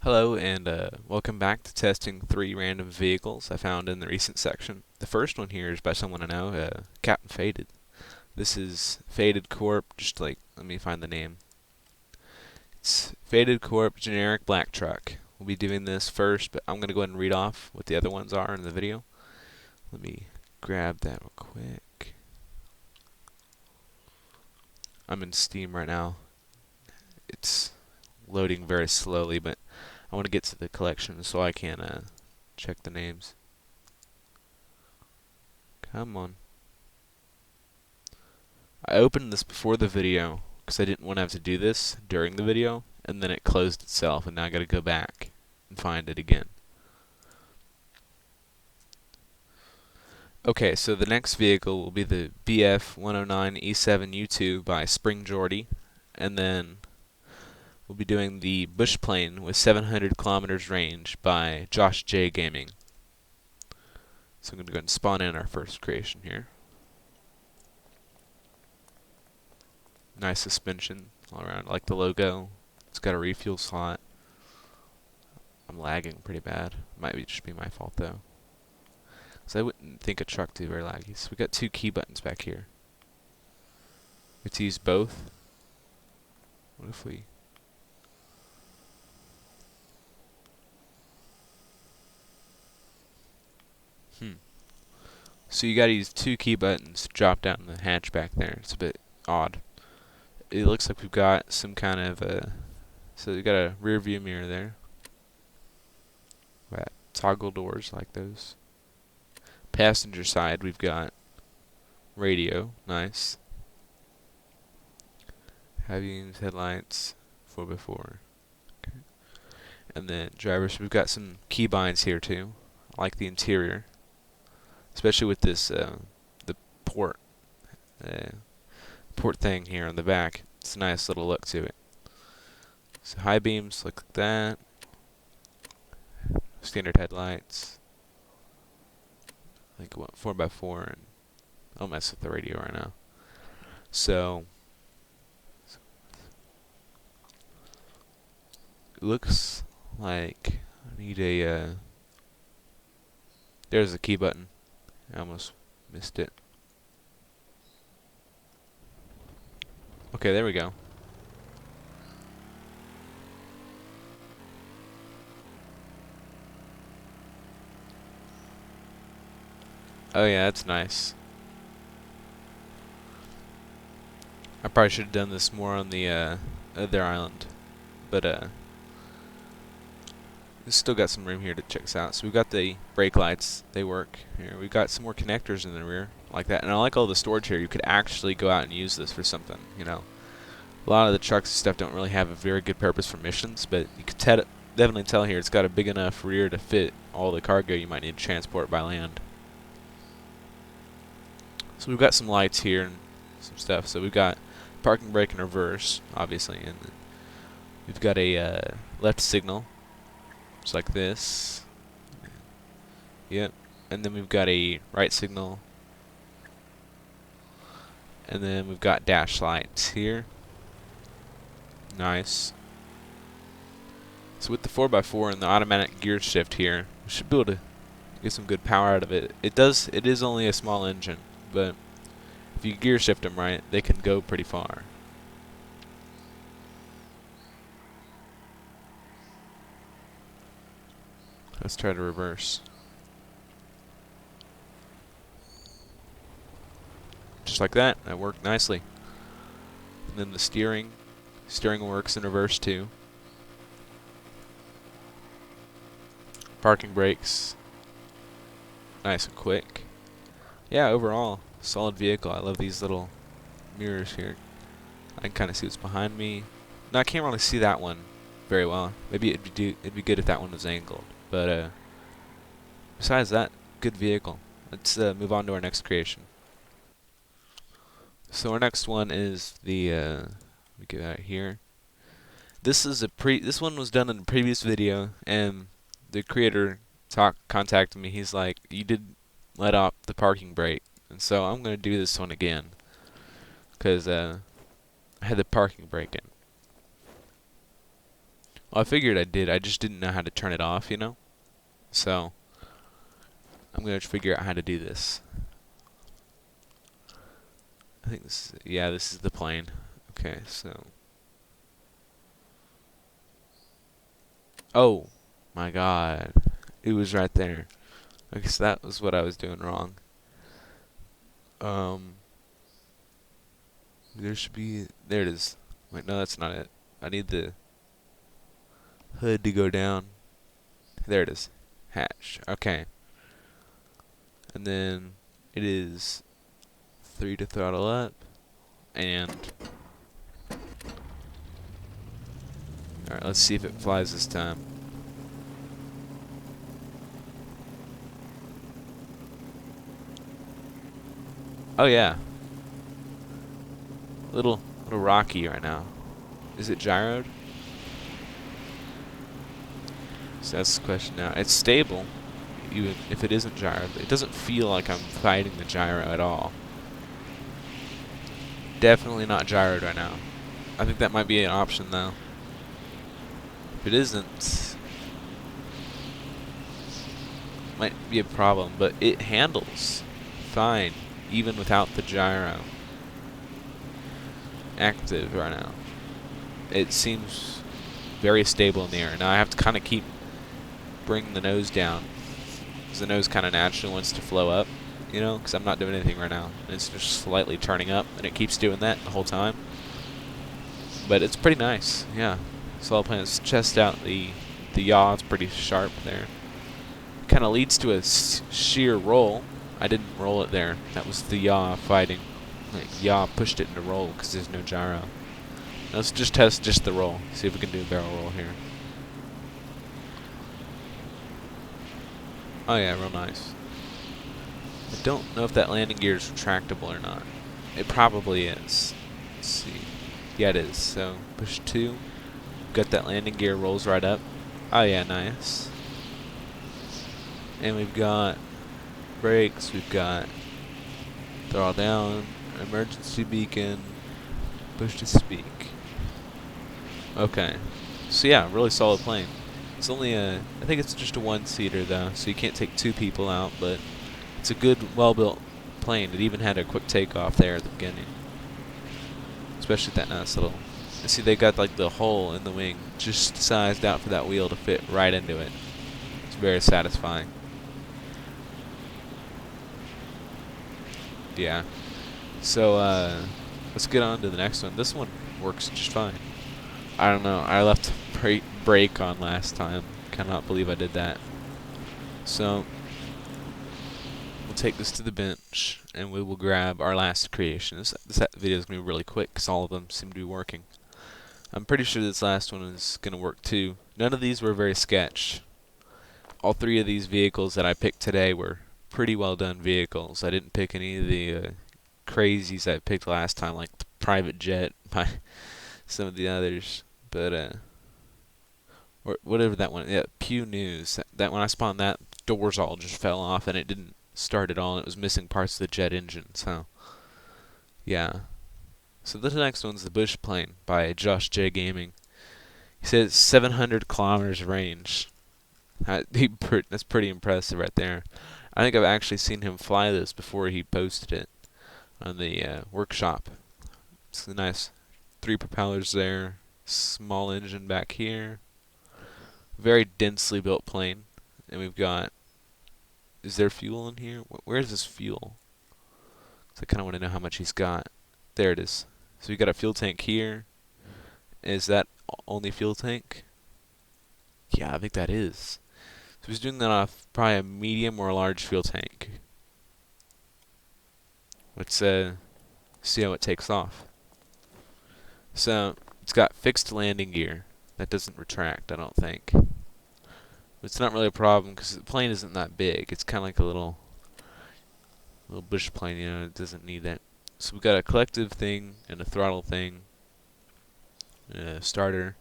Hello and welcome back to testing 3 random vehicles I found in the recent section. The first one here is by someone I know, Captain Faded. This is Faded Corp, let me find the name. It's Faded Corp generic black truck. We'll be doing this first, but I'm going to go ahead and read off what the other ones are in the video. Let me grab that real quick. I'm in Steam right now. It's loading very slowly, but I want to get to the collection so I can check the names. Come on. I opened this before the video because I didn't want to have to do this during the video, and then it closed itself, and now I got to go back and find it again. Okay, so the next vehicle will be the BF109E7U2 by Spring Jordy, and then we'll be doing the Bush Plane with 700 kilometers range by Josh J Gaming. So I'm going to go ahead and spawn in our first creation here. Nice suspension all around. I like the logo. It's got a refuel slot. I'm lagging pretty bad. Might just be my fault though. So I wouldn't think a truck too very laggy. So we got 2 key buttons back here. We have to use both. What if we... So you gotta use 2 key buttons to drop down the hatch back there. It's a bit odd. It looks like we've got some kind of so we've got a rear view mirror there. Got toggle doors like those. Passenger side, we've got radio, nice. High beams, headlights, 4x4. Okay. And then drivers, we've got some key binds here too. I like the interior, especially with this the port thing here on the back. It's a nice little look to it. So high beams look like that. Standard headlights. Like what, 4x4, and I'll mess with the radio right now. So it looks like I need a there's a key button. I almost missed it. Okay, there we go. Oh yeah, that's nice. I probably should have done this more on the other island, but we've still got some room here to check this out. So we've got the brake lights; they work here. We've got some more connectors in the rear, like that, and I like all the storage here. You could actually go out and use this for something, you know. A lot of the trucks and stuff don't really have a very good purpose for missions, but you could definitely tell here it's got a big enough rear to fit all the cargo you might need to transport by land. So we've got some lights here and some stuff. So we've got parking brake and reverse, obviously, and we've got a left signal, just like this. Yep. And then we've got a right signal, and then we've got dash lights here. Nice. So with the 4x4 and the automatic gear shift here, we should be able to get some good power out of it. It is only a small engine, but if you gear shift them right, they can go pretty far. Let's try to reverse. Just like that. That worked nicely. And then the steering works in reverse too. Parking brakes, nice and quick. Yeah, overall, solid vehicle. I love these little mirrors here. I can kind of see what's behind me. No, I can't really see that one very well. Maybe it'd be good if that one was angled. But besides that, good vehicle. Let's move on to our next creation. So our next one is the let me get out here. This one was done in a previous video, and the creator contacted me. He's like, "You did let off the parking brake," and so I'm gonna do this one again because I had the parking brake in. Well, I figured I did. I just didn't know how to turn it off, you know? So, I'm going to figure out how to do this. I think this is, yeah, this is the plane. Okay, so. Oh, my God. It was right there. I guess that was what I was doing wrong. There should be, there it is. Wait, no, that's not it. I need the hood to go down. There it is. Hatch. Okay. And then it is 3 to throttle up. And alright, let's see if it flies this time. Oh yeah. Little rocky right now. Is it gyroed? So that's the question now. It's stable, even if it isn't gyroed. It doesn't feel like I'm fighting the gyro at all. Definitely not gyroed right now. I think that might be an option though. If it isn't, might be a problem, but it handles fine even without the gyro active right now. It seems very stable in the air. Now I have to kind of keep bringing the nose down, because the nose kind of naturally wants to flow up, you know, because I'm not doing anything right now. It's just slightly turning up, and it keeps doing that the whole time. But it's pretty nice, yeah. So I'll plan to chest out the yaw. It's pretty sharp there. Kind of leads to a sheer roll. I didn't roll it there. That was the yaw fighting. Like, yaw pushed it into roll because there's no gyro. Now let's just test just the roll. See if we can do a barrel roll here. Oh yeah, real nice. I don't know if that landing gear is retractable or not. It probably is. Let's see. Yeah, it is. So push 2. Got that landing gear, rolls right up. Oh yeah, nice. And we've got brakes, we've got throttle down, emergency beacon, push to speak. Okay. So yeah, really solid plane. It's only I think it's just a 1-seater though, so you can't take 2 people out, but it's a good, well-built plane. It even had a quick takeoff there at the beginning. Especially that nice little, see they got like the hole in the wing just sized out for that wheel to fit right into it. It's very satisfying. Yeah. So let's get on to the next one. This one works just fine. I don't know. I left brake on last time. Cannot believe I did that. So we'll take this to the bench and we will grab our last creation. This video is going to be really quick because all of them seem to be working. I'm pretty sure this last one is going to work too. None of these were very sketch. All 3 of these vehicles that I picked today were pretty well done vehicles. I didn't pick any of the crazies I picked last time, like the private jet by some of the others. But or whatever that one, yeah, Pew News. That when I spawned that, doors all just fell off and it didn't start at all. And it was missing parts of the jet engine. So yeah. So this next one's the Bush plane by Josh J Gaming. He says 700 kilometers range. That's pretty impressive right there. I think I've actually seen him fly this before he posted it on the workshop. It's a nice 3 propellers there, small engine back here. Very densely built plane. And we've got, is there fuel in here? Where is this fuel? So I kind of want to know how much he's got. There it is. So we got a fuel tank here. Is that only fuel tank? Yeah, I think that is. So he's doing that off probably a medium or a large fuel tank. Let's see how it takes off. So it's got fixed landing gear. That doesn't retract, I don't think. It's not really a problem because the plane isn't that big. It's kind of like a little bush plane, you know. It doesn't need that. So we've got a collective thing and a throttle thing, a starter,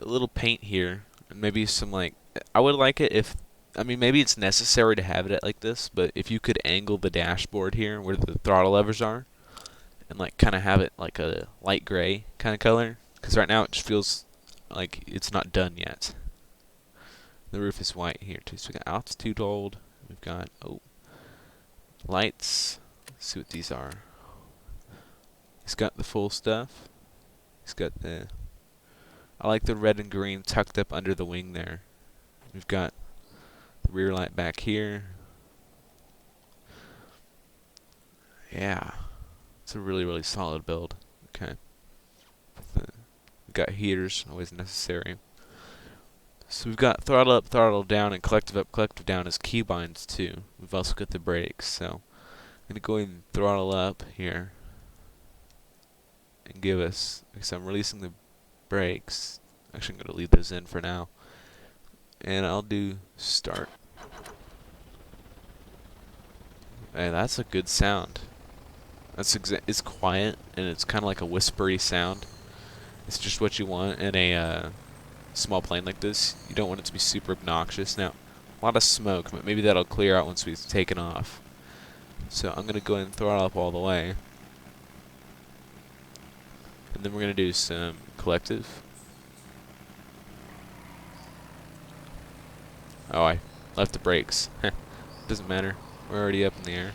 a little paint here, and maybe some like, I would like it if, I mean maybe it's necessary to have it like this, but if you could angle the dashboard here where the throttle levers are, and like kind of have it like a light gray kind of color, because right now it just feels like it's not done yet. The roof is white here too. So we got altitude hold. We've got lights. Let's see what these are. He's got the full stuff. He's got the. I like the red and green tucked up under the wing there. We've got the rear light back here. Yeah, it's a really, really solid build. Okay. We've got heaters, always necessary. So we've got throttle up, throttle down, and collective up, collective down as keybinds too. We've also got the brakes, so I'm going to go ahead and throttle up here. And give us, because I'm releasing the brakes. Actually, I'm going to leave those in for now. And I'll do start. Hey, that's a good sound. It's quiet, and it's kind of like a whispery sound. It's just what you want in a small plane like this. You don't want it to be super obnoxious. Now, a lot of smoke, but maybe that'll clear out once we've taken off. So I'm going to go ahead and throttle up all the way. And then we're going to do some collective. Oh, I left the brakes. Doesn't matter. We're already up in the air.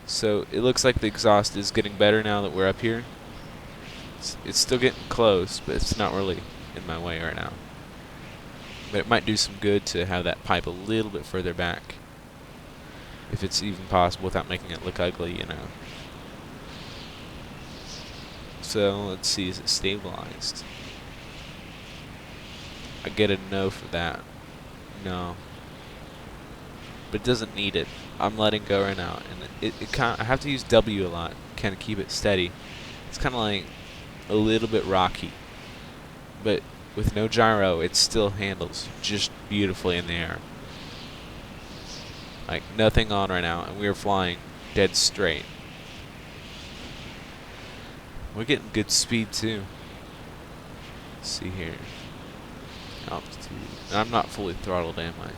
So it looks like the exhaust is getting better now that we're up here. It's still getting close, but it's not really in my way right now. But it might do some good to have that pipe a little bit further back. If it's even possible without making it look ugly, you know. So let's see, is it stabilized? I get a no for that. No. But it doesn't need it. I'm letting go right now, and it kind of, I have to use W a lot, kind of keep it steady. It's kind of like a little bit rocky, but with no gyro, it still handles just beautifully in the air. Like nothing on right now, and we are flying dead straight. We're getting good speed too. Let's see here. Altitude. And I'm not fully throttled, am I?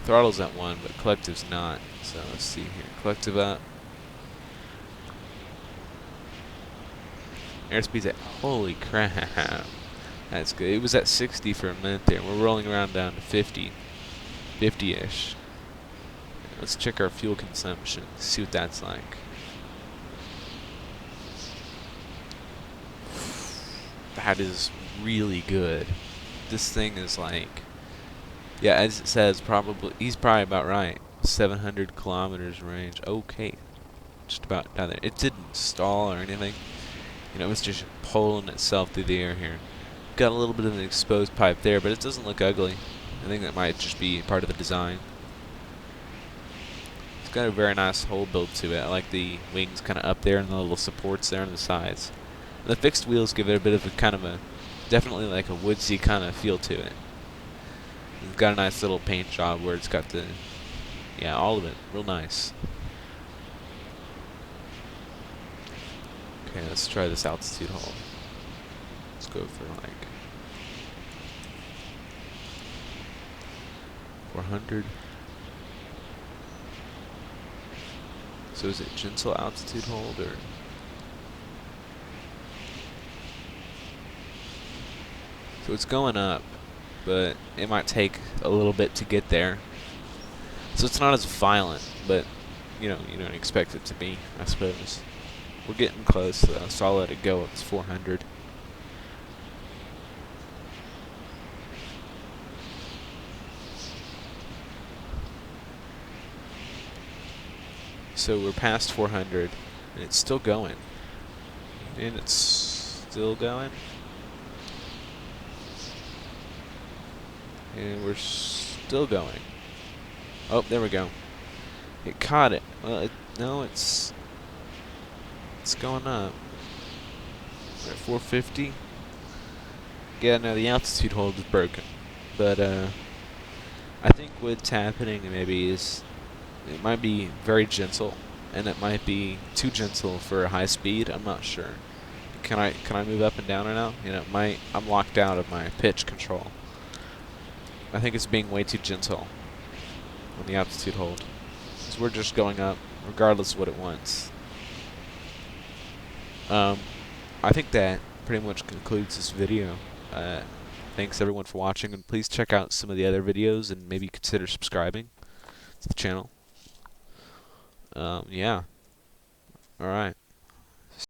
Throttle's at 1, but collective's not. So let's see here. Collective up. Airspeed's at, holy crap. That's good. It was at 60 for a minute there. We're rolling around down to 50. 50-ish. Let's check our fuel consumption. See what that's like. That is really good. This thing is like, yeah, as it says, he's probably about right. 700 kilometers range. Okay. Just about down there. It didn't stall or anything. You know, it was just pulling itself through the air here. Got a little bit of an exposed pipe there, but it doesn't look ugly. I think that might just be part of the design. It's got a very nice whole build to it. I like the wings kind of up there and the little supports there on the sides. And the fixed wheels give it a bit of a kind of a, definitely like a woodsy kind of feel to it. It's got a nice little paint job where it's got the, yeah, all of it. Real nice. Okay, let's try this altitude hold. Let's go for like 400. So is it gentle altitude hold or? So it's going up, but it might take a little bit to get there. So it's not as violent, but you know, you don't expect it to be, I suppose. We're getting close though, so I'll let it go. It's 400. So we're past 400, and it's still going. And it's still going. And we're still going. Oh, there we go. It caught it. Well, no, it's going up. We're at 450. Yeah, no, the altitude hold is broken. But I think what's happening maybe is it might be very gentle, and it might be too gentle for high speed. I'm not sure. Can I move up and down right now? You know, I'm locked out of my pitch control. I think it's being way too gentle on the altitude hold. Because we're just going up regardless of what it wants. I think that pretty much concludes this video. Thanks everyone for watching, and please check out some of the other videos and maybe consider subscribing to the channel. Yeah. Alright.